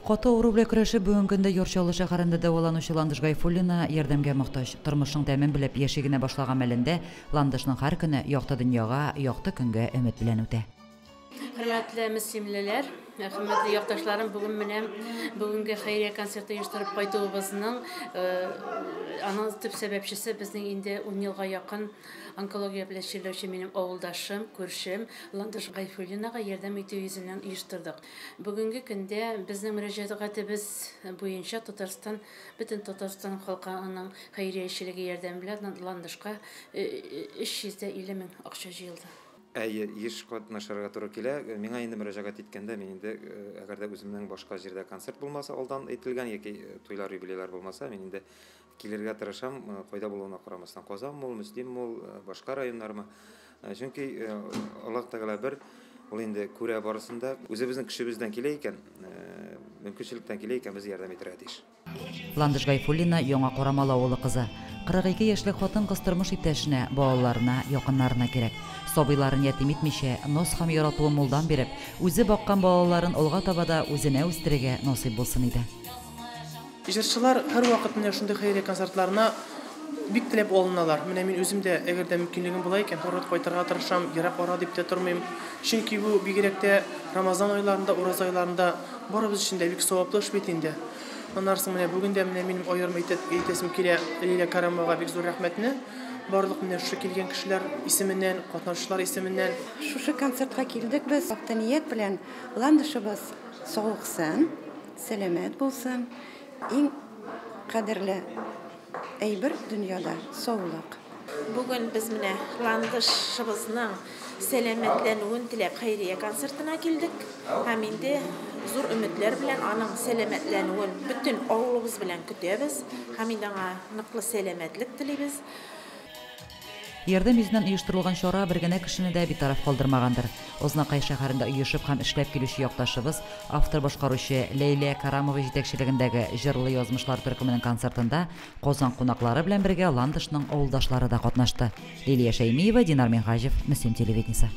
Каты авыру белән көрәшеп бүген көндә Йорчалы шәһәрендә дәваланучы Ландыш Гайфуллина ярдәмгә мохтаҗ. Тормышның тәмен белеп яши генә башлаган мәлендә Ландышның һәр көне якты дөньяга, якты көнгә өмет белән үтә. Hürmetli müslümanlar, hürmetli yurttaşlarım, bugünkü xeyriye konserti uyushtirib qaytuvimizning ana tüp sebepçisi bizning indi 10 yılga yakın onkologiya bilan shug'ullanuvchi mening ovuldoshim, ko'rshim Landish Gayfullinaga yordam etish yüzünden uyushtirdik. Bugungi kunda bizning murojaatimiz bo'yicha butun Tatarstan xalqining xeyriye ishlariga yordam bilan Landishga 350 ming акча җыелды. Еш катнашырга туры килә. Миңа инде мөрәҗәгать иткәндә мин инде әгәр дә үземнең башка җирдә концерт булмаса, алдан әйтелгән яки туйлар, юбилейлар булмаса, мин инде килергә тырышам, кайда булуына карамастан. Казанмы, Мөслимме, башка районнармы. Чөнки Аллаһ Тәгалә бер ул инде күрә барысында үзебезнең кешебездән килә икән, мөмкинчелектән килә икән, без ярдәм итәргә тиеш. Ландыш Гайфуллина яңа Карамал авылы кызы. 42 яшьлек хатын-кыз тормыш иптәшенә, балаларына, якыннарына кирәк. Сабыйларын ятим итмичә, нос һәм яратуы мулдан биреп, үзе баккан балаларын алга табада үзенә үстерергә насыйп булсын иде. Җырчылар һәр вакыт менә шундый хәйрия концертларына бик теләп алыналар. Менә мин үзем дә әгәр дә мөмкинлегем була икән, торып кайтырга тырышам, ерак ара дип тә тормыйм. Чөнки бу бигрәк тә Рамазан айларында, Ураз айларында барыбыз өчен дә бик саваплы эш бит инде. Аннан соң менә бүген дә менә минем аерым әйтәсем килә Лилия Карамовага бик зур рәхмәтне. Барлык менә шушы килгән кешеләр исеменнән, катнашучылар исеменнән. Шушы концертка килдек без. Вакытният белән Ландышыбыз саулыксын, сәламәт булсын. Иң кадерле әйбер дөньяда саулык. Бүген без менә Ландышыбызның сәламәтләнүен теләп хәйрия концертына килдек. Һәм инде зур өметләр белән аның сәламәтләнүен бөтен авылыбыз белән көтәбез. Һәм инде аңа ныклы сәламәтлек телибез. Ярдәм йөзеннән оештырылган чара бер генә кешене дә битараф калдырмагандыр. Ознакай шәһәрендә оешып һәм эшләп килүче якташыбыз, автор башкаручы Лилия Карамова җитәкчелегендәге җырлы язмышлар төркеменең концертында Казан кунаклары белән бергә Ландышның авылдашлары да катнашты. Лилия Шәймиева, Динар Минхаҗев, Мөслим телевидениесе.